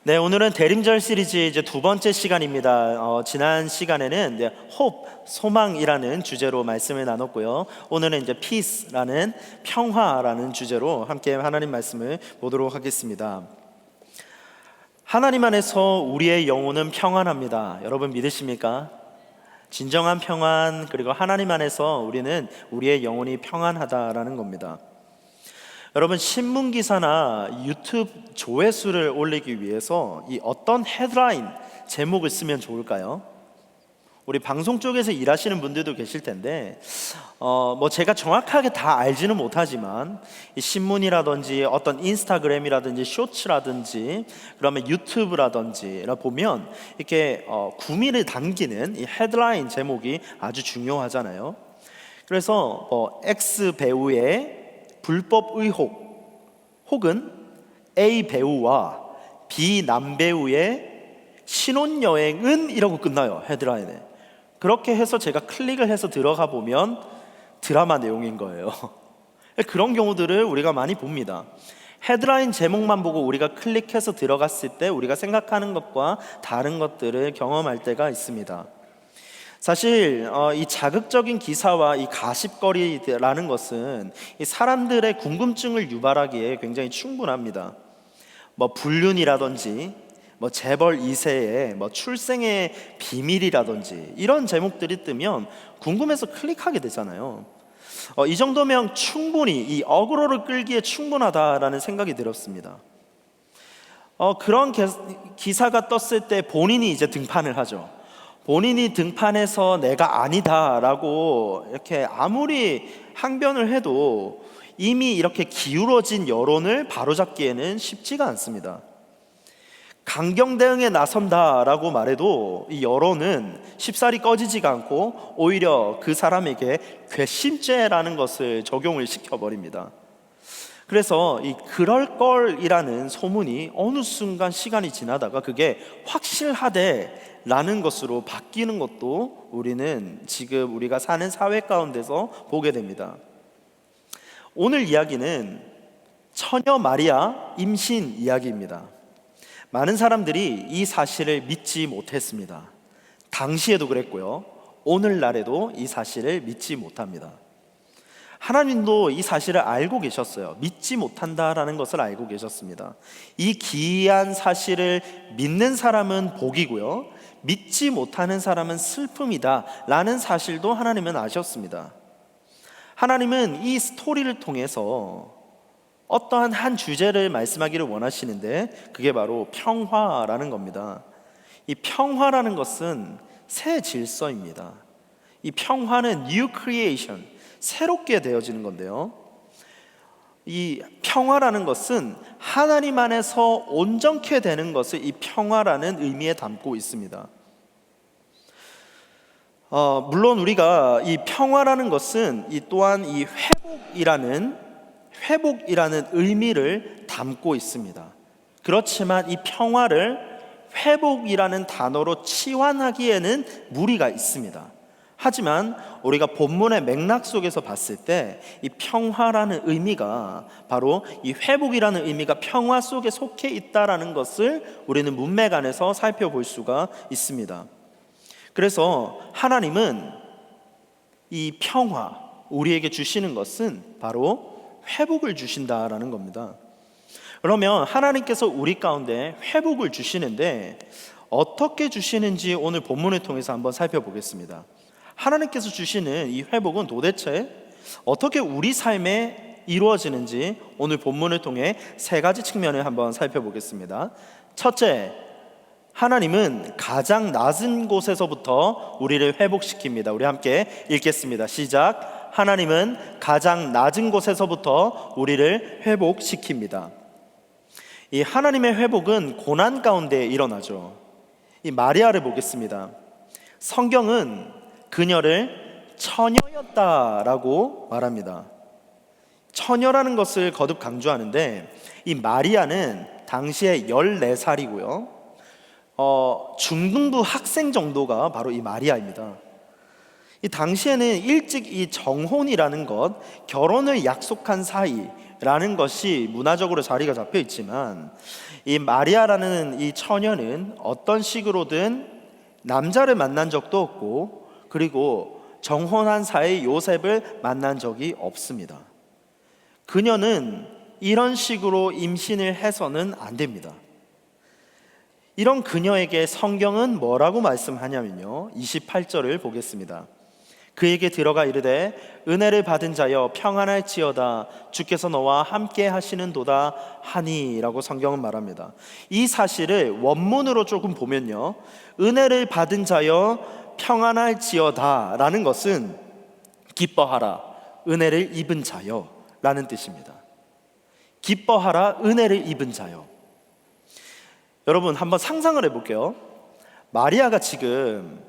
네, 오늘은 대림절 시리즈 이제 두 번째 시간입니다. 지난 시간에는 이제 hope, 소망이라는 주제로 말씀을 나눴고요. 오늘은 이제 peace라는 평화라는 주제로 함께 하나님 말씀을 보도록 하겠습니다. 하나님 안에서 우리의 영혼은 평안합니다. 여러분 믿으십니까? 진정한 평안, 그리고 하나님 안에서 우리의 영혼이 평안하다라는 겁니다. 여러분, 신문 기사나 유튜브 조회수를 올리기 위해서 이 어떤 헤드라인 제목을 쓰면 좋을까요? 우리 방송 쪽에서 일하시는 분들도 계실 텐데 제가 정확하게 다 알지는 못하지만 이 신문이라든지 어떤 인스타그램이라든지 쇼츠라든지 그러면 유튜브라든지 보면 이렇게 구미를 당기는 이 헤드라인 제목이 아주 중요하잖아요. 그래서 X 배우의 불법 의혹, 혹은 A 배우와 B 남배우의 신혼여행은 이라고 끝나요, 헤드라인에. 그렇게 해서 제가 클릭을 해서 들어가 보면 드라마 내용인 거예요. 그런 경우들을 우리가 많이 봅니다. 헤드라인 제목만 보고 우리가 클릭해서 들어갔을 때 우리가 생각하는 것과 다른 것들을 경험할 때가 있습니다. 사실 이 자극적인 기사와 이 가십거리라는 것은 이 사람들의 궁금증을 유발하기에 굉장히 충분합니다. 불륜이라든지 재벌 2세의 출생의 비밀이라든지 이런 제목들이 뜨면 궁금해서 클릭하게 되잖아요. 이 정도면 충분히 이 어그로를 끌기에 충분하다라는 생각이 들었습니다. 그런 기사가 떴을 때 본인이 이제 등판을 하죠. 본인이 등판해서 내가 아니다라고 이렇게 아무리 항변을 해도 이미 이렇게 기울어진 여론을 바로잡기에는 쉽지가 않습니다. 강경 대응에 나선다라고 말해도 이 여론은 쉽사리 꺼지지가 않고 오히려 그 사람에게 괘씸죄라는 것을 적용을 시켜버립니다. 그래서 이 그럴 걸이라는 소문이 어느 순간 시간이 지나다가 그게 확실하대라는 것으로 바뀌는 것도 우리는 지금 우리가 사는 사회 가운데서 보게 됩니다. 오늘 이야기는 처녀 마리아 임신 이야기입니다. 많은 사람들이 이 사실을 믿지 못했습니다. 당시에도 그랬고요, 오늘날에도 이 사실을 믿지 못합니다. 하나님도 이 사실을 알고 계셨어요. 믿지 못한다라는 것을 알고 계셨습니다. 이 기이한 사실을 믿는 사람은 복이고요, 믿지 못하는 사람은 슬픔이다 라는 사실도 하나님은 아셨습니다. 하나님은 이 스토리를 통해서 어떠한 한 주제를 말씀하기를 원하시는데 그게 바로 평화라는 겁니다. 이 평화라는 것은 새 질서입니다. 이 평화는 new creation, 새롭게 되어지는 건데요, 이 평화라는 것은 하나님 안에서 온전케 되는 것을 이 평화라는 의미에 담고 있습니다. 물론 우리가 이 평화라는 것은 또한 이 회복이라는 의미를 담고 있습니다. 그렇지만 이 평화를 회복이라는 단어로 치환하기에는 무리가 있습니다. 하지만 우리가 본문의 맥락 속에서 봤을 때 이 평화라는 의미가 바로 이 회복이라는 의미가 평화 속에 속해 있다라는 것을 우리는 문맥 안에서 살펴볼 수가 있습니다. 그래서 하나님은 이 평화, 우리에게 주시는 것은 바로 회복을 주신다라는 겁니다. 그러면 하나님께서 우리 가운데 회복을 주시는데 어떻게 주시는지 오늘 본문을 통해서 한번 살펴보겠습니다. 하나님께서 주시는 이 회복은 도대체 어떻게 우리 삶에 이루어지는지 오늘 본문을 통해 세 가지 측면을 한번 살펴보겠습니다. 첫째, 하나님은 가장 낮은 곳에서부터 우리를 회복시킵니다. 우리 함께 읽겠습니다. 시작. 하나님은 가장 낮은 곳에서부터 우리를 회복시킵니다. 이 하나님의 회복은 고난 가운데 일어나죠. 이 마리아를 보겠습니다. 성경은 그녀를 처녀였다라고 말합니다. 처녀라는 것을 거듭 강조하는데 이 마리아는 당시에 14살이고요 중등부 학생 정도가 바로 이 마리아입니다. 이 당시에는 일찍 이 정혼이라는 것, 결혼을 약속한 사이, 라는 것이 문화적으로 자리가 잡혀 있지만, 이 마리아라는 이 처녀는 어떤 식으로든 남자를 만난 적도 없고, 그리고 정혼한 사이 요셉을 만난 적이 없습니다. 그녀는 이런 식으로 임신을 해서는 안 됩니다. 이런 그녀에게 성경은 뭐라고 말씀하냐면요, 28절을 보겠습니다. 그에게 들어가 이르되 은혜를 받은 자여 평안할지어다 주께서 너와 함께 하시는도다 하니 라고 성경은 말합니다. 이 사실을 원문으로 조금 보면요, 은혜를 받은 자여 평안할지어다 라는 것은 기뻐하라, 은혜를 입은 자여 라는 뜻입니다. 기뻐하라, 은혜를 입은 자여. 여러분 한번 상상을 해볼게요. 마리아가 지금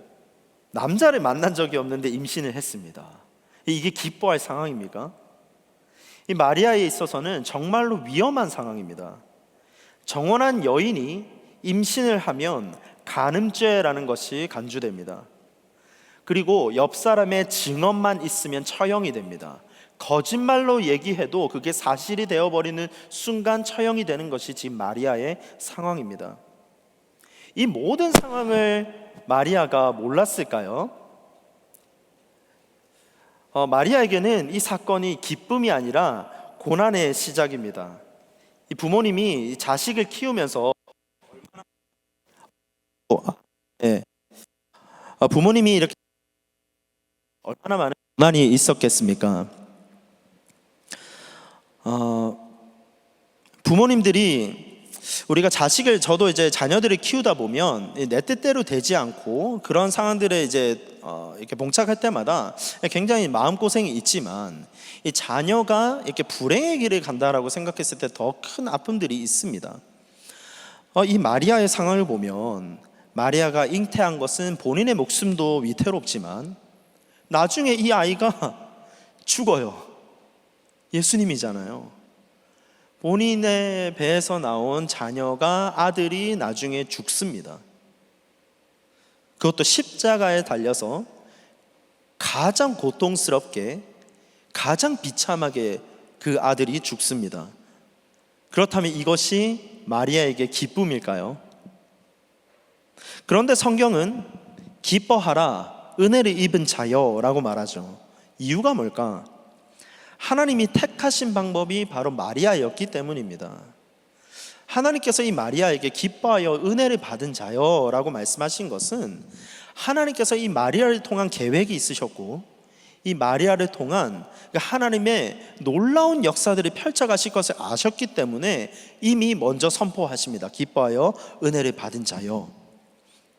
남자를 만난 적이 없는데 임신을 했습니다. 이게 기뻐할 상황입니까? 이 마리아에 있어서는 정말로 위험한 상황입니다. 정혼한 여인이 임신을 하면 간음죄라는 것이 간주됩니다. 그리고 옆 사람의 증언만 있으면 처형이 됩니다. 거짓말로 얘기해도 그게 사실이 되어버리는 순간 처형이 되는 것이 지금 마리아의 상황입니다. 이 모든 상황을 마리아가 몰랐을까요? 마리아에게는 이 사건이 기쁨이 아니라 고난의 시작입니다. 이 부모님이 자식을 키우면서 부모님이 이렇게 얼마나 많은 고난이 있었겠습니까? 부모님들이 우리가 자식을, 저도 이제 자녀들을 키우다 보면 내 뜻대로 되지 않고 그런 상황들에 이제 이렇게 봉착할 때마다 굉장히 마음고생이 있지만, 이 자녀가 이렇게 불행의 길을 간다라고 생각했을 때 더 큰 아픔들이 있습니다. 이 마리아의 상황을 보면 마리아가 잉태한 것은 본인의 목숨도 위태롭지만 나중에 이 아이가 죽어요. 예수님이잖아요. 본인의 배에서 나온 자녀가, 아들이 나중에 죽습니다. 그것도 십자가에 달려서 가장 고통스럽게, 가장 비참하게 그 아들이 죽습니다. 그렇다면 이것이 마리아에게 기쁨일까요? 그런데 성경은 기뻐하라, 은혜를 입은 자여라고 말하죠. 이유가 뭘까? 하나님이 택하신 방법이 바로 마리아였기 때문입니다. 하나님께서 이 마리아에게 기뻐하여 은혜를 받은 자여라고 말씀하신 것은, 하나님께서 이 마리아를 통한 계획이 있으셨고, 이 마리아를 통한 하나님의 놀라운 역사들을 펼쳐가실 것을 아셨기 때문에 이미 먼저 선포하십니다. 기뻐하여 은혜를 받은 자여.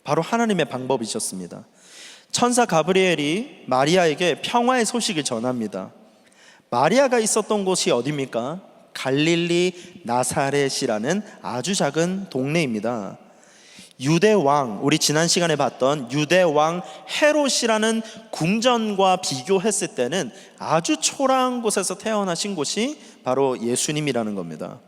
바로 하나님의 방법이셨습니다. 천사 가브리엘이 마리아에게 평화의 소식을 전합니다. 마리아가 있었던 곳이 어디입니까? 갈릴리 나사렛이라는 아주 작은 동네입니다. 유대 왕, 우리 지난 시간에 봤던 유대 왕 헤롯이라는 궁전과 비교했을 때는 아주 초라한 곳에서 태어나신 곳이 바로 예수님이라는 겁니다.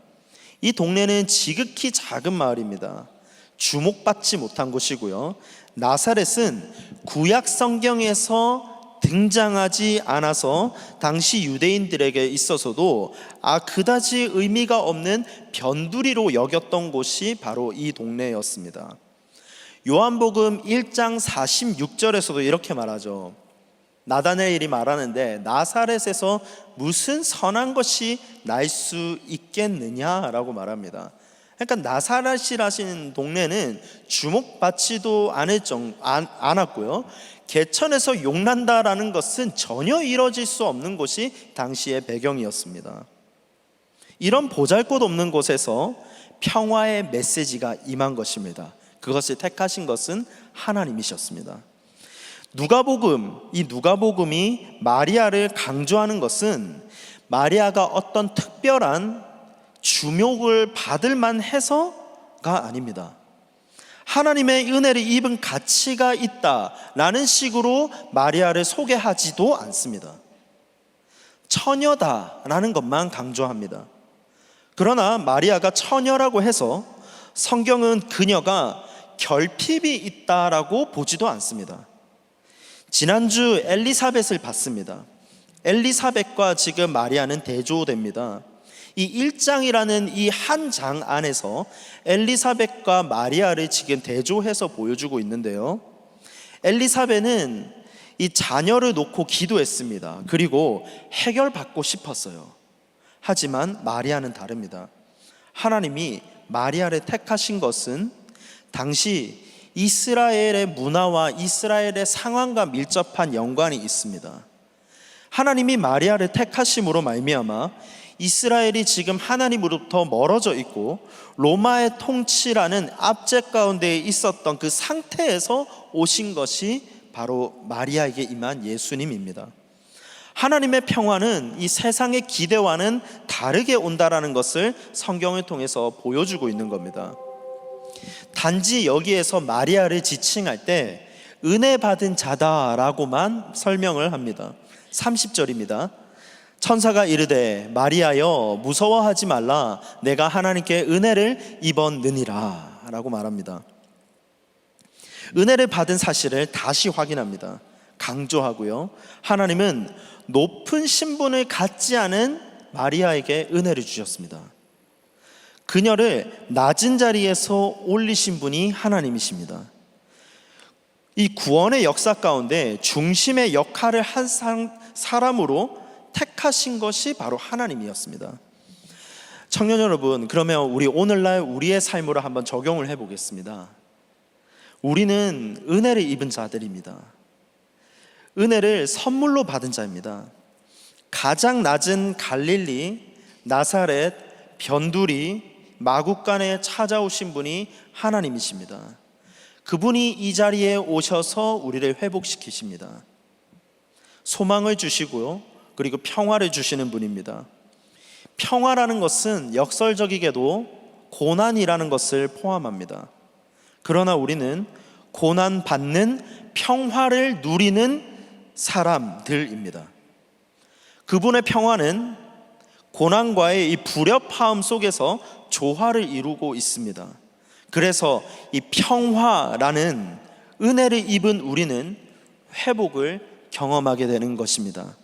이 동네는 지극히 작은 마을입니다. 주목받지 못한 곳이고요. 나사렛은 구약 성경에서 등장하지 않아서 당시 유대인들에게 있어서도 그다지 의미가 없는 변두리로 여겼던 곳이 바로 이 동네였습니다. 요한복음 1장 46절에서도 이렇게 말하죠. 나다나엘이 말하는데 나사렛에서 무슨 선한 것이 날 수 있겠느냐라고 말합니다. 그러니까 나사렛이라는 동네는 주목받지도 않았고요, 개천에서 용난다라는 것은 전혀 이뤄질 수 없는 곳이 당시의 배경이었습니다. 이런 보잘것없는 곳에서 평화의 메시지가 임한 것입니다. 그것을 택하신 것은 하나님이셨습니다. 이 누가복음이 마리아를 강조하는 것은 마리아가 어떤 특별한 주목을 받을 만해서가 아닙니다. 하나님의 은혜를 입은 가치가 있다라는 식으로 마리아를 소개하지도 않습니다. 처녀다라는 것만 강조합니다. 그러나 마리아가 처녀라고 해서 성경은 그녀가 결핍이 있다라고 보지도 않습니다. 지난주 엘리사벳을 봤습니다. 엘리사벳과 지금 마리아는 대조됩니다. 이 1장이라는 이 한 장 안에서 엘리사벳과 마리아를 지금 대조해서 보여주고 있는데요, 엘리사벳은 이 자녀를 놓고 기도했습니다. 그리고 해결받고 싶었어요. 하지만 마리아는 다릅니다. 하나님이 마리아를 택하신 것은 당시 이스라엘의 문화와 이스라엘의 상황과 밀접한 연관이 있습니다. 하나님이 마리아를 택하심으로 말미암아 이스라엘이 지금 하나님으로부터 멀어져 있고 로마의 통치라는 압제 가운데 있었던 그 상태에서 오신 것이 바로 마리아에게 임한 예수님입니다. 하나님의 평화는 이 세상의 기대와는 다르게 온다라는 것을 성경을 통해서 보여주고 있는 겁니다. 단지 여기에서 마리아를 지칭할 때 은혜 받은 자다라고만 설명을 합니다. 30절입니다. 천사가 이르되 마리아여 무서워하지 말라, 내가 하나님께 은혜를 입었느니라 라고 말합니다. 은혜를 받은 사실을 다시 확인합니다. 강조하고요, 하나님은 높은 신분을 갖지 않은 마리아에게 은혜를 주셨습니다. 그녀를 낮은 자리에서 올리신 분이 하나님이십니다. 이 구원의 역사 가운데 중심의 역할을 한 사람으로 택하신 것이 바로 하나님이었습니다. 청년 여러분, 그러면 우리 오늘날 우리의 삶으로 한번 적용을 해보겠습니다. 우리는 은혜를 입은 자들입니다. 은혜를 선물로 받은 자입니다. 가장 낮은 갈릴리, 나사렛, 변두리, 마국간에 찾아오신 분이 하나님이십니다. 그분이 이 자리에 오셔서 우리를 회복시키십니다. 소망을 주시고요, 그리고 평화를 주시는 분입니다. 평화라는 것은 역설적이게도 고난이라는 것을 포함합니다. 그러나 우리는 고난 받는 평화를 누리는 사람들입니다. 그분의 평화는 고난과의 이 불협화음 속에서 조화를 이루고 있습니다. 그래서 이 평화라는 은혜를 입은 우리는 회복을 경험하게 되는 것입니다.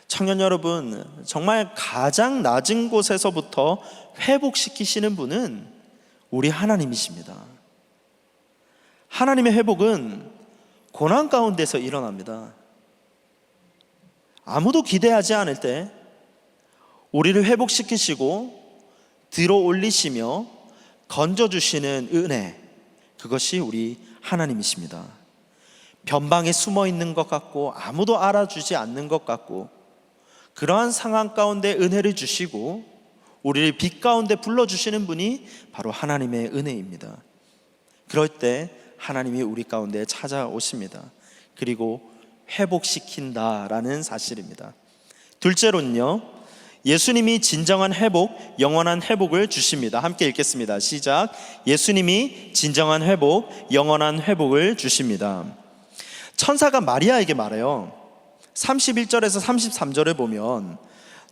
청년 여러분, 정말 가장 낮은 곳에서부터 회복시키시는 분은 우리 하나님이십니다. 하나님의 회복은 고난 가운데서 일어납니다. 아무도 기대하지 않을 때 우리를 회복시키시고 들어 올리시며 건져주시는 은혜, 그것이 우리 하나님이십니다. 변방에 숨어 있는 것 같고 아무도 알아주지 않는 것 같고 그러한 상황 가운데 은혜를 주시고 우리를 빛 가운데 불러주시는 분이 바로 하나님의 은혜입니다. 그럴 때 하나님이 우리 가운데 찾아오십니다. 그리고 회복시킨다라는 사실입니다. 둘째로는요, 예수님이 진정한 회복, 영원한 회복을 주십니다. 함께 읽겠습니다. 시작. 예수님이 진정한 회복, 영원한 회복을 주십니다. 천사가 마리아에게 말해요. 31절에서 33절을 보면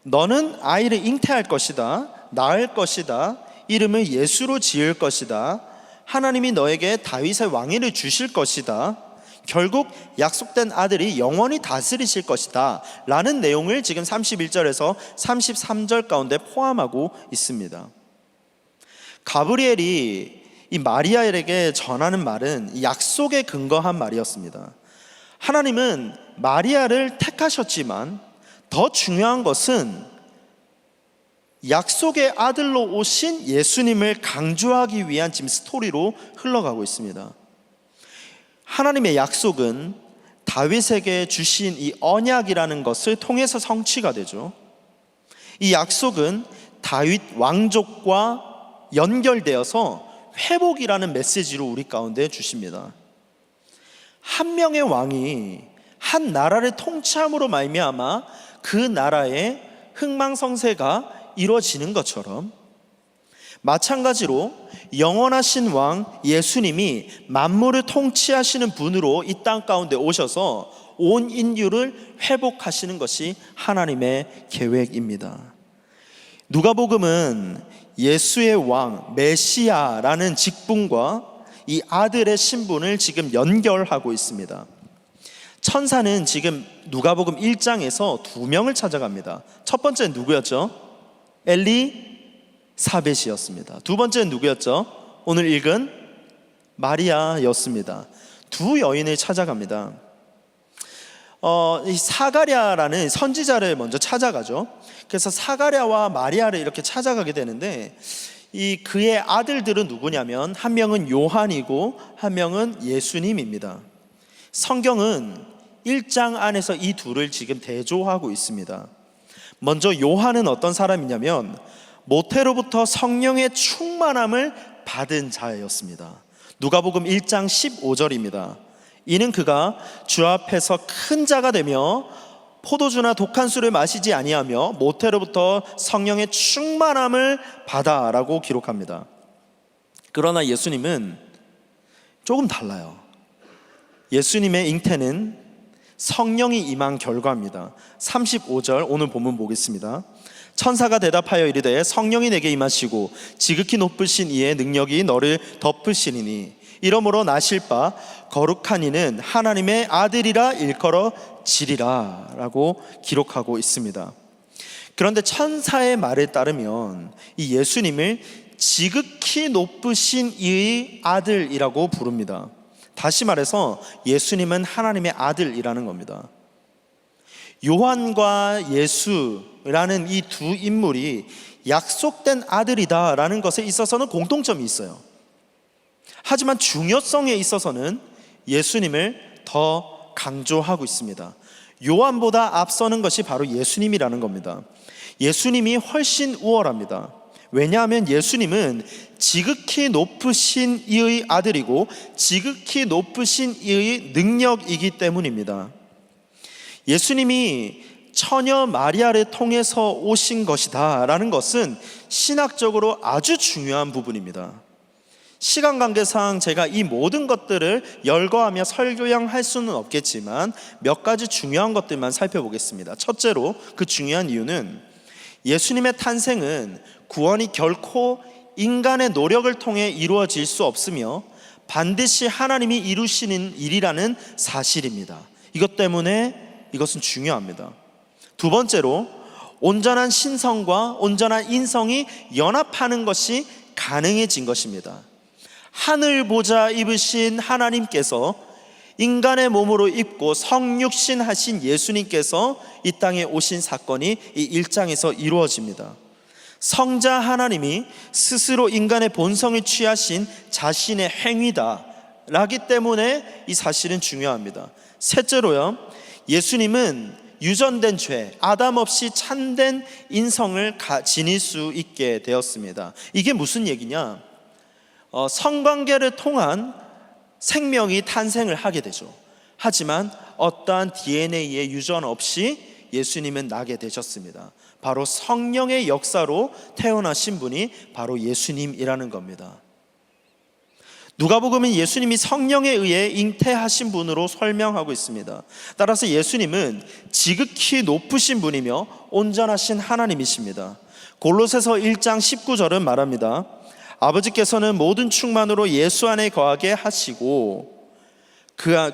너는 아이를 잉태할 것이다, 낳을 것이다, 이름을 예수로 지을 것이다, 하나님이 너에게 다윗의 왕위를 주실 것이다, 결국 약속된 아들이 영원히 다스리실 것이다 라는 내용을 지금 31절에서 33절 가운데 포함하고 있습니다. 가브리엘이 이 마리아에게 전하는 말은 약속에 근거한 말이었습니다. 하나님은 마리아를 택하셨지만 더 중요한 것은 약속의 아들로 오신 예수님을 강조하기 위한 지금 스토리로 흘러가고 있습니다. 하나님의 약속은 다윗에게 주신 이 언약이라는 것을 통해서 성취가 되죠. 이 약속은 다윗 왕족과 연결되어서 회복이라는 메시지로 우리 가운데 주십니다. 한 명의 왕이 한 나라를 통치함으로 말미암아 그 나라의 흥망성쇠가 이루어지는 것처럼 마찬가지로 영원하신 왕 예수님이 만물을 통치하시는 분으로 이 땅 가운데 오셔서 온 인류를 회복하시는 것이 하나님의 계획입니다. 누가복음은 예수의 왕 메시아라는 직분과 이 아들의 신분을 지금 연결하고 있습니다. 천사는 지금 누가복음 1장에서 두 명을 찾아갑니다. 첫 번째는 누구였죠? 엘리사벳이었습니다. 두 번째는 누구였죠? 오늘 읽은 마리아였습니다. 두 여인을 찾아갑니다. 이 사가랴라는 선지자를 먼저 찾아가죠. 그래서 사가랴와 마리아를 이렇게 찾아가게 되는데, 이 그의 아들들은 누구냐면 한 명은 요한이고 한 명은 예수님입니다. 성경은 1장 안에서 이 둘을 지금 대조하고 있습니다. 먼저 요한은 어떤 사람이냐면 모태로부터 성령의 충만함을 받은 자였습니다. 누가복음 1장 15절입니다. 이는 그가 주 앞에서 큰 자가 되며 포도주나 독한 술을 마시지 아니하며 모태로부터 성령의 충만함을 받아라고 기록합니다. 그러나 예수님은 조금 달라요. 예수님의 잉태는 성령이 임한 결과입니다. 35절 오늘 본문 보겠습니다. 천사가 대답하여 이르되 성령이 내게 임하시고 지극히 높으신 이의 능력이 너를 덮으시리니 이러므로 나실 바 거룩한 이는 하나님의 아들이라 일컬어지리라 라고 기록하고 있습니다. 그런데 천사의 말에 따르면 이 예수님을 지극히 높으신 이의 아들이라고 부릅니다. 다시 말해서 예수님은 하나님의 아들이라는 겁니다. 요한과 예수라는 이 두 인물이 약속된 아들이다라는 것에 있어서는 공통점이 있어요. 하지만 중요성에 있어서는 예수님을 더 강조하고 있습니다. 요한보다 앞서는 것이 바로 예수님이라는 겁니다. 예수님이 훨씬 우월합니다. 왜냐하면 예수님은 지극히 높으신 이의 아들이고 지극히 높으신 이의 능력이기 때문입니다. 예수님이 처녀 마리아를 통해서 오신 것이다 라는 것은 신학적으로 아주 중요한 부분입니다. 시간 관계상 제가 이 모든 것들을 열거하며 설교할 수는 없겠지만 몇 가지 중요한 것들만 살펴보겠습니다. 첫째로 그 중요한 이유는 예수님의 탄생은 구원이 결코 인간의 노력을 통해 이루어질 수 없으며 반드시 하나님이 이루시는 일이라는 사실입니다. 이것 때문에 이것은 중요합니다. 두 번째로 온전한 신성과 온전한 인성이 연합하는 것이 가능해진 것입니다. 하늘 보좌 입으신 하나님께서 인간의 몸으로 입고 성육신 하신 예수님께서 이 땅에 오신 사건이 이 1장에서 이루어집니다. 성자 하나님이 스스로 인간의 본성을 취하신 자신의 행위다 라기 때문에 이 사실은 중요합니다. 셋째로요, 예수님은 유전된 죄, 아담 없이 참된 인성을 지닐 수 있게 되었습니다. 이게 무슨 얘기냐? 성관계를 통한 생명이 탄생을 하게 되죠. 하지만 어떠한 DNA의 유전 없이 예수님은 나게 되셨습니다. 바로 성령의 역사로 태어나신 분이 바로 예수님이라는 겁니다. 누가복음은 예수님이 성령에 의해 잉태하신 분으로 설명하고 있습니다. 따라서 예수님은 지극히 높으신 분이며 온전하신 하나님이십니다. 골로새서 1장 19절은 말합니다. 아버지께서는 모든 충만으로 예수 안에 거하게 하시고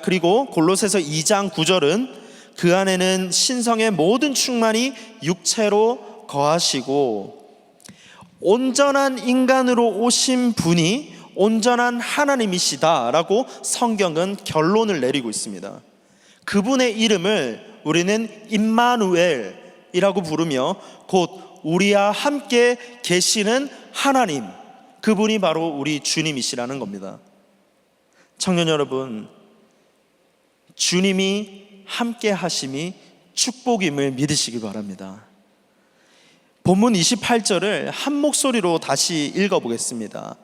그리고 골로새서 2장 9절은 그 안에는 신성의 모든 충만이 육체로 거하시고 온전한 인간으로 오신 분이 온전한 하나님이시다라고 성경은 결론을 내리고 있습니다. 그분의 이름을 우리는 임마누엘이라고 부르며 곧 우리와 함께 계시는 하나님, 그분이 바로 우리 주님이시라는 겁니다. 청년 여러분, 주님이 함께 하심이 축복임을 믿으시기 바랍니다. 본문 28절을 한 목소리로 다시 읽어보겠습니다.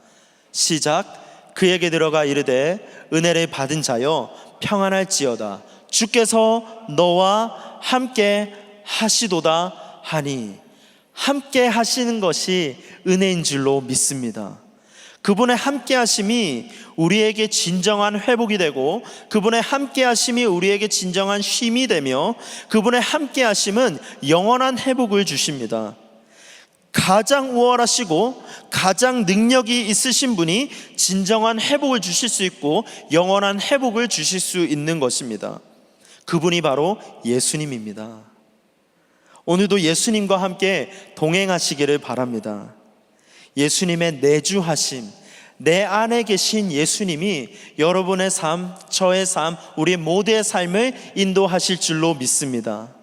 시작. 그에게 들어가 이르되 은혜를 받은 자여 평안할지어다 주께서 너와 함께 하시도다 하니, 함께 하시는 것이 은혜인 줄로 믿습니다. 그분의 함께 하심이 우리에게 진정한 회복이 되고 그분의 함께 하심이 우리에게 진정한 쉼이 되며 그분의 함께 하심은 영원한 회복을 주십니다. 가장 우월하시고 가장 능력이 있으신 분이 진정한 회복을 주실 수 있고 영원한 회복을 주실 수 있는 것입니다. 그분이 바로 예수님입니다. 오늘도 예수님과 함께 동행하시기를 바랍니다. 예수님의 내주하심, 내 안에 계신 예수님이 여러분의 삶, 저의 삶, 우리 모두의 삶을 인도하실 줄로 믿습니다.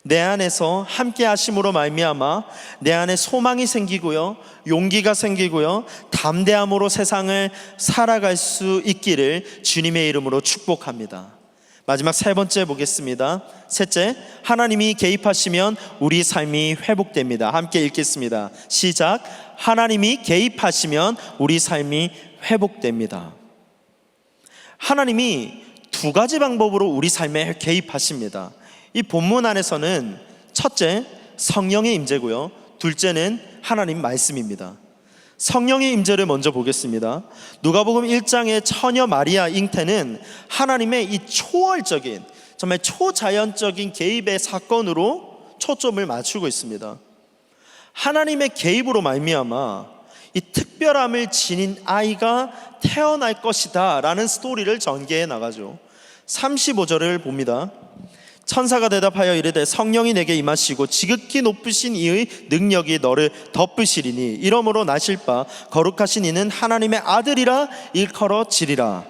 내 안에서 함께 하심으로 말미암아 내 안에 소망이 생기고요, 용기가 생기고요, 담대함으로 세상을 살아갈 수 있기를 주님의 이름으로 축복합니다. 마지막 세 번째 보겠습니다. 셋째, 하나님이 개입하시면 우리 삶이 회복됩니다. 함께 읽겠습니다. 시작. 하나님이 개입하시면 우리 삶이 회복됩니다. 하나님이 두 가지 방법으로 우리 삶에 개입하십니다. 이 본문 안에서는 첫째, 성령의 임재고요, 둘째는 하나님 말씀입니다. 성령의 임재를 먼저 보겠습니다. 누가복음 1장의 처녀 마리아 잉태는 하나님의 이 초월적인, 정말 초자연적인 개입의 사건으로 초점을 맞추고 있습니다. 하나님의 개입으로 말미암아 이 특별함을 지닌 아이가 태어날 것이다 라는 스토리를 전개해 나가죠. 35절을 봅니다. 천사가 대답하여 이르되 성령이 내게 임하시고 지극히 높으신 이의 능력이 너를 덮으시리니 이러므로 나실 바 거룩하신 이는 하나님의 아들이라 일컬어지리라.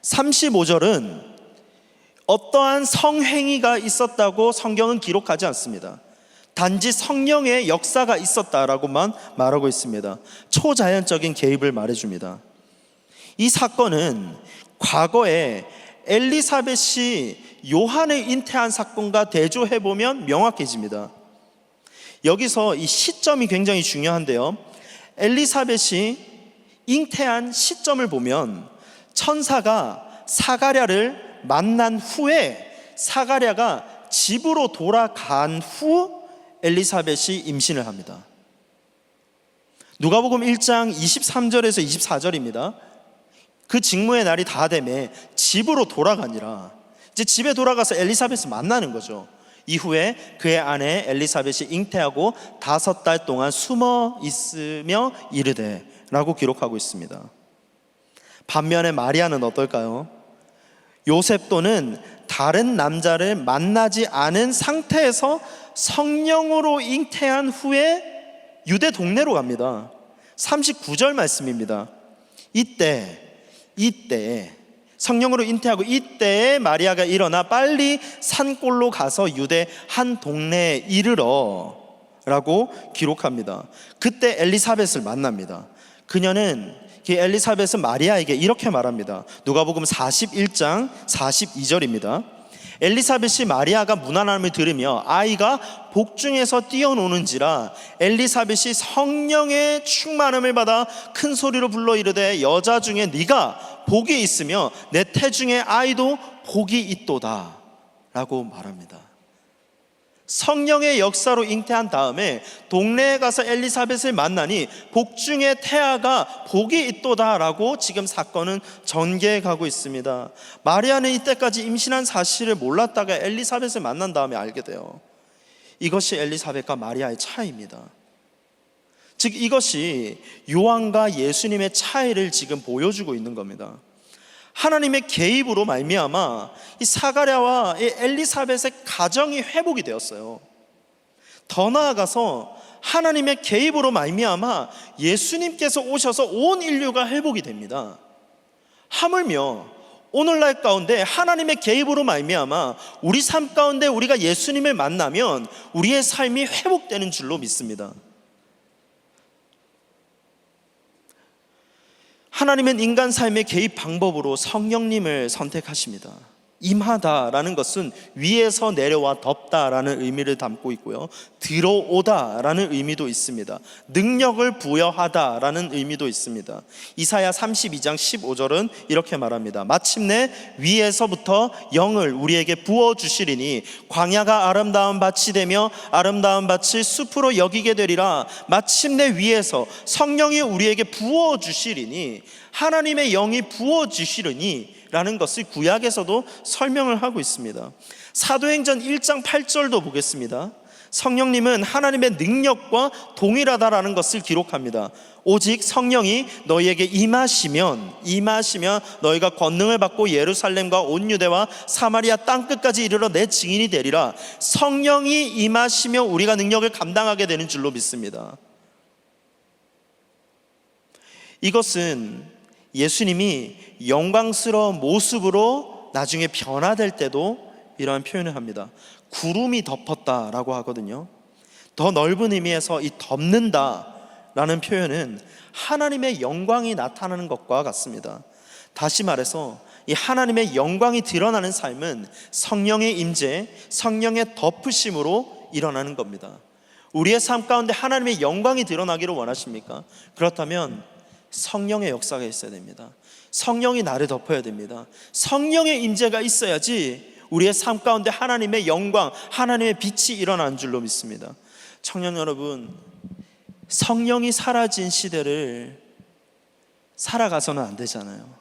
35절은 어떠한 성행위가 있었다고 성경은 기록하지 않습니다. 단지 성령의 역사가 있었다라고만 말하고 있습니다. 초자연적인 개입을 말해줍니다. 이 사건은 과거에 엘리사벳이 요한을 잉태한 사건과 대조해보면 명확해집니다. 여기서 이 시점이 굉장히 중요한데요, 엘리사벳이 잉태한 시점을 보면 천사가 사가랴를 만난 후에 사가랴가 집으로 돌아간 후 엘리사벳이 임신을 합니다. 누가복음 1장 23절에서 24절입니다. 그 직무의 날이 다 되매 집으로 돌아가니라. 이제 집에 돌아가서 엘리사벳을 만나는 거죠. 이후에 그의 아내 엘리사벳이 잉태하고 5달 동안 숨어 있으며 이르되 라고 기록하고 있습니다. 반면에 마리아는 어떨까요? 요셉 또는 다른 남자를 만나지 않은 상태에서 성령으로 잉태한 후에 유대 동네로 갑니다. 39절 말씀입니다. 이때 성령으로 잉태하고 이때에 마리아가 일어나 빨리 산골로 가서 유대 한 동네에 이르러 라고 기록합니다. 그때 엘리사벳을 만납니다. 그녀는 엘리사벳은 마리아에게 이렇게 말합니다. 누가복음 41장 42절입니다. 엘리사벳이 마리아가 문안함을 들으며 아이가 복중에서 뛰어노는지라 엘리사벳이 성령의 충만함을 받아 큰 소리로 불러 이르되 여자 중에 네가 복이 있으며 내 태중에 아이도 복이 있도다 라고 말합니다. 성령의 역사로 잉태한 다음에 동네에 가서 엘리사벳을 만나니 복중의 태아가 복이 있도다 라고 지금 사건은 전개해 가고 있습니다. 마리아는 이때까지 임신한 사실을 몰랐다가 엘리사벳을 만난 다음에 알게 돼요. 이것이 엘리사벳과 마리아의 차이입니다. 즉 이것이 요한과 예수님의 차이를 지금 보여주고 있는 겁니다. 하나님의 개입으로 말미암아 이 사가랴와 이 엘리사벳의 가정이 회복이 되었어요. 더 나아가서 하나님의 개입으로 말미암아 예수님께서 오셔서 온 인류가 회복이 됩니다. 하물며 오늘날 가운데 하나님의 개입으로 말미암아 우리 삶 가운데 우리가 예수님을 만나면 우리의 삶이 회복되는 줄로 믿습니다. 하나님은 인간 삶의 개입 방법으로 성령님을 선택하십니다. 임하다라는 것은 위에서 내려와 덮다라는 의미를 담고 있고요, 들어오다라는 의미도 있습니다. 능력을 부여하다라는 의미도 있습니다. 이사야 32장 15절은 이렇게 말합니다. 마침내 위에서부터 영을 우리에게 부어주시리니 광야가 아름다운 밭이 되며 아름다운 밭을 숲으로 여기게 되리라. 마침내 위에서 성령이 우리에게 부어주시리니, 하나님의 영이 부어주시리니 라는 것을 구약에서도 설명을 하고 있습니다. 사도행전 1장 8절도 보겠습니다. 성령님은 하나님의 능력과 동일하다라는 것을 기록합니다. 오직 성령이 너희에게 임하시면 너희가 권능을 받고 예루살렘과 온 유대와 사마리아 땅끝까지 이르러 내 증인이 되리라. 성령이 임하시면 우리가 능력을 감당하게 되는 줄로 믿습니다. 이것은 예수님이 영광스러운 모습으로 나중에 변화될 때도 이러한 표현을 합니다. 구름이 덮었다라고 하거든요. 더 넓은 의미에서 이 덮는다라는 표현은 하나님의 영광이 나타나는 것과 같습니다. 다시 말해서 이 하나님의 영광이 드러나는 삶은 성령의 임재, 성령의 덮으심으로 일어나는 겁니다. 우리의 삶 가운데 하나님의 영광이 드러나기를 원하십니까? 그렇다면 성령의 역사가 있어야 됩니다. 성령이 나를 덮어야 됩니다. 성령의 임재가 있어야지 우리의 삶 가운데 하나님의 영광, 하나님의 빛이 일어나는 줄로 믿습니다. 청년 여러분, 성령이 사라진 시대를 살아가서는 안 되잖아요.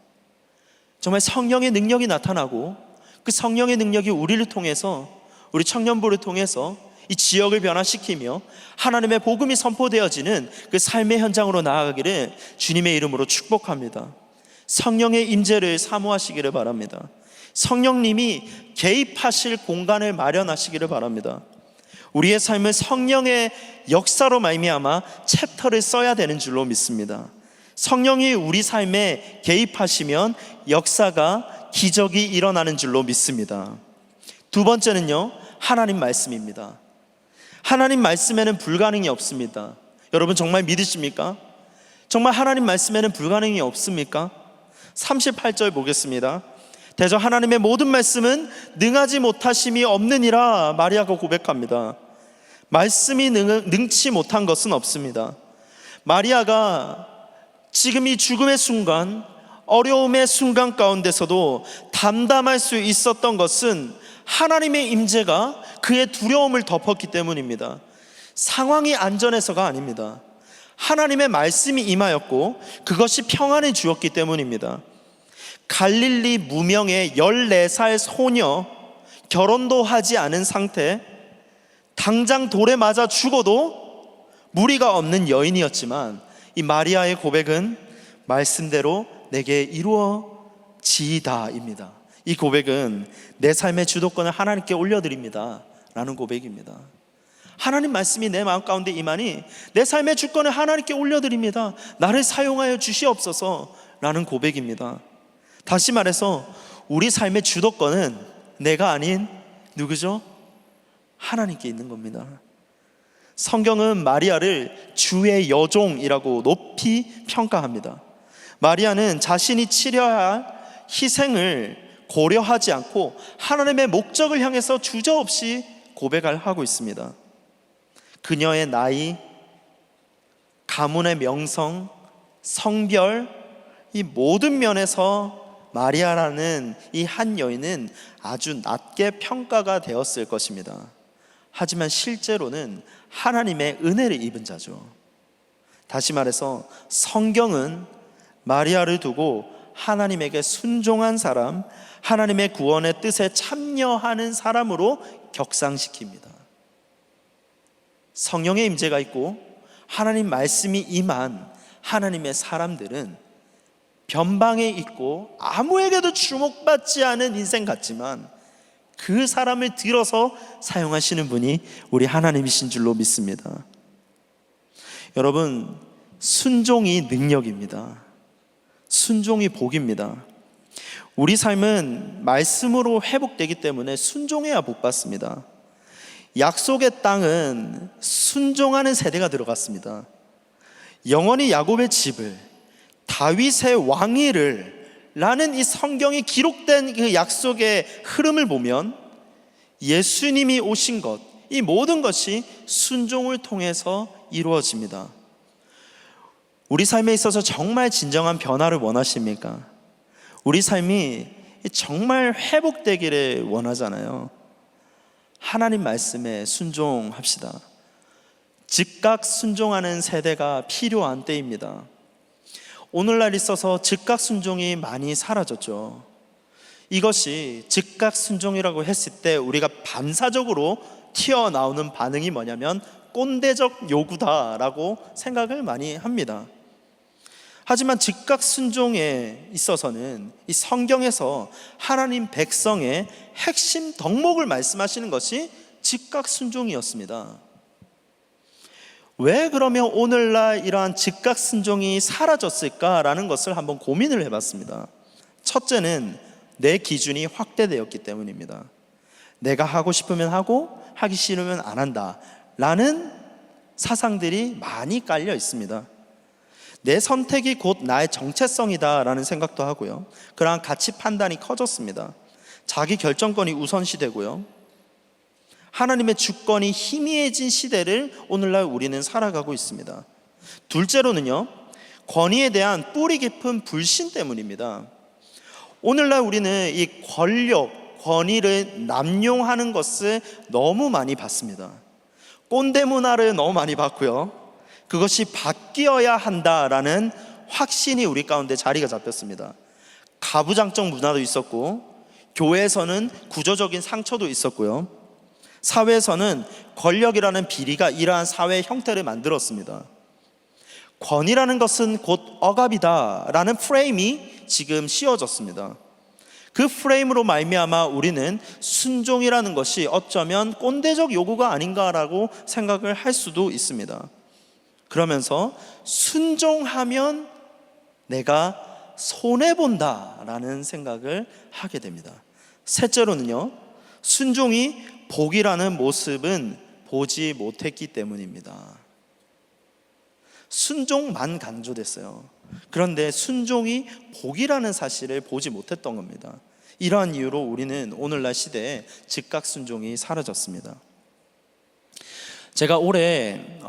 정말 성령의 능력이 나타나고 그 성령의 능력이 우리를 통해서, 우리 청년부를 통해서 이 지역을 변화시키며 하나님의 복음이 선포되어지는 그 삶의 현장으로 나아가기를 주님의 이름으로 축복합니다. 성령의 임재를 사모하시기를 바랍니다. 성령님이 개입하실 공간을 마련하시기를 바랍니다. 우리의 삶을 성령의 역사로 말미암아 챕터를 써야 되는 줄로 믿습니다. 성령이 우리 삶에 개입하시면 역사가, 기적이 일어나는 줄로 믿습니다. 두 번째는요, 하나님 말씀입니다. 하나님 말씀에는 불가능이 없습니다. 여러분 정말 믿으십니까? 정말 하나님 말씀에는 불가능이 없습니까? 38절 보겠습니다. 대저 하나님의 모든 말씀은 능하지 못하심이 없느니라 마리아가 고백합니다. 말씀이 능치 못한 것은 없습니다. 마리아가 지금 이 죽음의 순간, 어려움의 순간 가운데서도 담담할 수 있었던 것은 하나님의 임재가 그의 두려움을 덮었기 때문입니다. 상황이 안전해서가 아닙니다. 하나님의 말씀이 임하였고 그것이 평안을 주었기 때문입니다. 갈릴리 무명의 14살 소녀, 결혼도 하지 않은 상태, 당장 돌에 맞아 죽어도 무리가 없는 여인이었지만 이 마리아의 고백은 말씀대로 내게 이루어지이다입니다. 이 고백은 내 삶의 주도권을 하나님께 올려드립니다 라는 고백입니다. 하나님 말씀이 내 마음 가운데 임하니 내 삶의 주권을 하나님께 올려드립니다, 나를 사용하여 주시옵소서 라는 고백입니다. 다시 말해서 우리 삶의 주도권은 내가 아닌 누구죠? 하나님께 있는 겁니다. 성경은 마리아를 주의 여종이라고 높이 평가합니다. 마리아는 자신이 치러야 할 희생을 고려하지 않고 하나님의 목적을 향해서 주저없이 고백을 하고 있습니다. 그녀의 나이, 가문의 명성, 성별, 이 모든 면에서 마리아라는 이 한 여인은 아주 낮게 평가가 되었을 것입니다. 하지만 실제로는 하나님의 은혜를 입은 자죠. 다시 말해서 성경은 마리아를 두고 하나님에게 순종한 사람, 하나님의 구원의 뜻에 참여하는 사람으로 격상시킵니다. 성령의 임재가 있고 하나님 말씀이 임한 하나님의 사람들은 변방에 있고 아무에게도 주목받지 않은 인생 같지만 그 사람을 들어서 사용하시는 분이 우리 하나님이신 줄로 믿습니다. 여러분, 순종이 능력입니다. 순종이 복입니다. 우리 삶은 말씀으로 회복되기 때문에 순종해야 복받습니다. 약속의 땅은 순종하는 세대가 들어갔습니다. 영원히 야곱의 집을, 다윗의 왕위를 라는 이 성경이 기록된 그 약속의 흐름을 보면 예수님이 오신 것, 이 모든 것이 순종을 통해서 이루어집니다. 우리 삶에 있어서 정말 진정한 변화를 원하십니까? 우리 삶이 정말 회복되기를 원하잖아요. 하나님 말씀에 순종합시다. 즉각 순종하는 세대가 필요한 때입니다. 오늘날 있어서 즉각 순종이 많이 사라졌죠. 이것이 즉각 순종이라고 했을 때 우리가 반사적으로 튀어나오는 반응이 뭐냐면 꼰대적 요구다라고 생각을 많이 합니다. 하지만 즉각 순종에 있어서는 이 성경에서 하나님 백성의 핵심 덕목을 말씀하시는 것이 즉각 순종이었습니다. 왜 그러면 오늘날 이러한 즉각 순종이 사라졌을까라는 것을 한번 고민을 해봤습니다. 첫째는 내 기준이 확대되었기 때문입니다. 내가 하고 싶으면 하고 하기 싫으면 안 한다 라는 사상들이 많이 깔려 있습니다. 내 선택이 곧 나의 정체성이다 라는 생각도 하고요. 그러한 가치 판단이 커졌습니다. 자기 결정권이 우선시되고요. 하나님의 주권이 희미해진 시대를 오늘날 우리는 살아가고 있습니다. 둘째로는요, 권위에 대한 뿌리 깊은 불신 때문입니다. 오늘날 우리는 이 권력, 권위를 남용하는 것을 너무 많이 봤습니다. 꼰대 문화를 너무 많이 봤고요. 그것이 바뀌어야 한다라는 확신이 우리 가운데 자리가 잡혔습니다. 가부장적 문화도 있었고, 교회에서는 구조적인 상처도 있었고요. 사회에서는 권력이라는 비리가 이러한 사회의 형태를 만들었습니다. 권위라는 것은 곧 억압이다 라는 프레임이 지금 씌워졌습니다. 그 프레임으로 말미암아 우리는 순종이라는 것이 어쩌면 꼰대적 요구가 아닌가라고 생각을 할 수도 있습니다. 그러면서 순종하면 내가 손해본다라는 생각을 하게 됩니다. 셋째로는요, 순종이 복이라는 모습은 보지 못했기 때문입니다. 순종만 강조됐어요. 그런데 순종이 복이라는 사실을 보지 못했던 겁니다. 이러한 이유로 우리는 오늘날 시대에 즉각 순종이 사라졌습니다. 제가 올해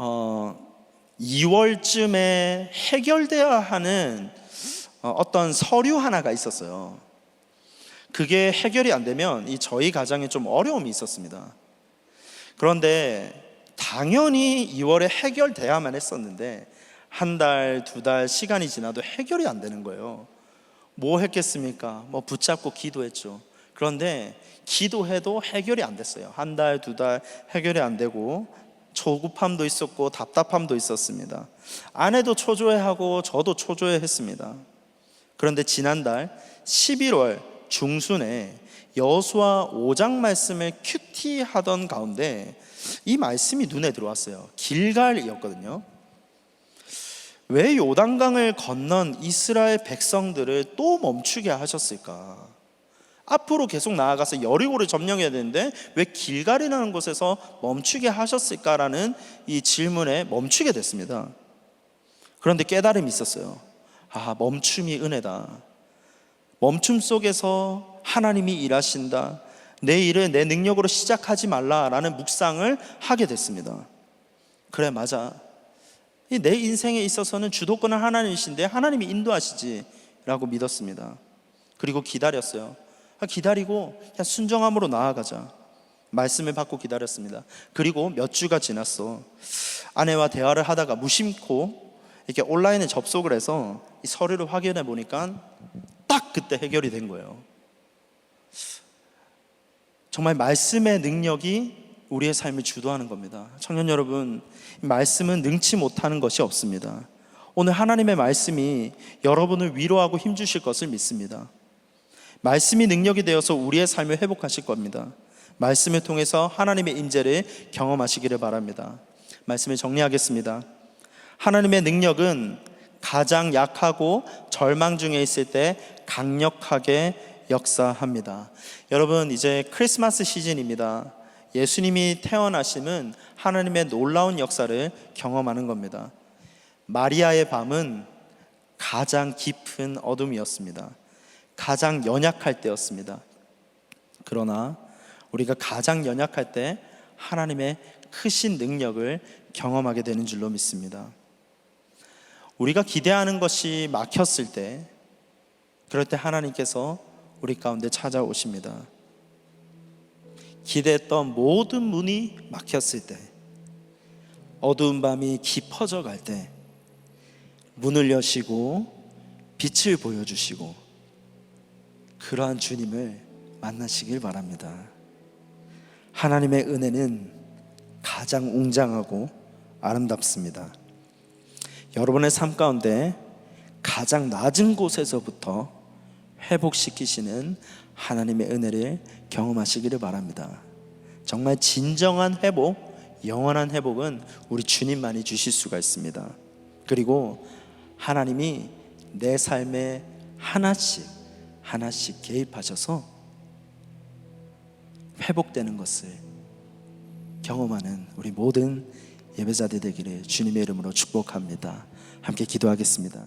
2월쯤에 해결되어야 하는 어떤 서류 하나가 있었어요. 그게 해결이 안 되면 저희 가정에 좀 어려움이 있었습니다. 그런데 당연히 2월에 해결돼야만 했었는데 한 달, 두 달 시간이 지나도 해결이 안 되는 거예요. 뭐 했겠습니까? 붙잡고 기도했죠. 그런데 기도해도 해결이 안 됐어요. 한 달, 두 달 해결이 안 되고 조급함도 있었고 답답함도 있었습니다. 아내도 초조해하고 저도 초조해했습니다. 그런데 지난달 11월 중순에 여호수아 5장 말씀을 큐티하던 가운데 이 말씀이 눈에 들어왔어요. 길갈이었거든요. 왜 요단강을 건넌 이스라엘 백성들을 또 멈추게 하셨을까? 앞으로 계속 나아가서 여리고를 점령해야 되는데 왜 길갈이라는 곳에서 멈추게 하셨을까라는 이 질문에 멈추게 됐습니다. 그런데 깨달음이 있었어요. 멈춤이 은혜다. 멈춤 속에서 하나님이 일하신다. 내 일을 내 능력으로 시작하지 말라라는 묵상을 하게 됐습니다. 그래, 맞아. 내 인생에 있어서는 주도권은 하나님이신데 하나님이 인도하시지 라고 믿었습니다. 그리고 기다렸어요. 기다리고 그냥 순종함으로 나아가자. 말씀을 받고 기다렸습니다. 그리고 몇 주가 지났어. 아내와 대화를 하다가 무심코 이렇게 온라인에 접속을 해서 이 서류를 확인해 보니까 딱 그때 해결이 된 거예요. 정말 말씀의 능력이 우리의 삶을 주도하는 겁니다. 청년 여러분, 말씀은 능치 못하는 것이 없습니다. 오늘 하나님의 말씀이 여러분을 위로하고 힘주실 것을 믿습니다. 말씀이 능력이 되어서 우리의 삶을 회복하실 겁니다. 말씀을 통해서 하나님의 임재를 경험하시기를 바랍니다. 말씀을 정리하겠습니다. 하나님의 능력은 가장 약하고 절망 중에 있을 때 강력하게 역사합니다. 여러분, 이제 크리스마스 시즌입니다. 예수님이 태어나심은 하나님의 놀라운 역사를 경험하는 겁니다. 마리아의 밤은 가장 깊은 어둠이었습니다. 가장 연약할 때였습니다. 그러나 우리가 가장 연약할 때 하나님의 크신 능력을 경험하게 되는 줄로 믿습니다. 우리가 기대하는 것이 막혔을 때, 그럴 때 하나님께서 우리 가운데 찾아오십니다. 기대했던 모든 문이 막혔을 때, 어두운 밤이 깊어져 갈 때 문을 여시고 빛을 보여주시고 그러한 주님을 만나시길 바랍니다. 하나님의 은혜는 가장 웅장하고 아름답습니다. 여러분의 삶 가운데 가장 낮은 곳에서부터 회복시키시는 하나님의 은혜를 경험하시기를 바랍니다. 정말 진정한 회복, 영원한 회복은 우리 주님만이 주실 수가 있습니다. 그리고 하나님이 내 삶에 하나씩 개입하셔서 회복되는 것을 경험하는 우리 모든 예배자들 되기를 주님의 이름으로 축복합니다. 함께 기도하겠습니다.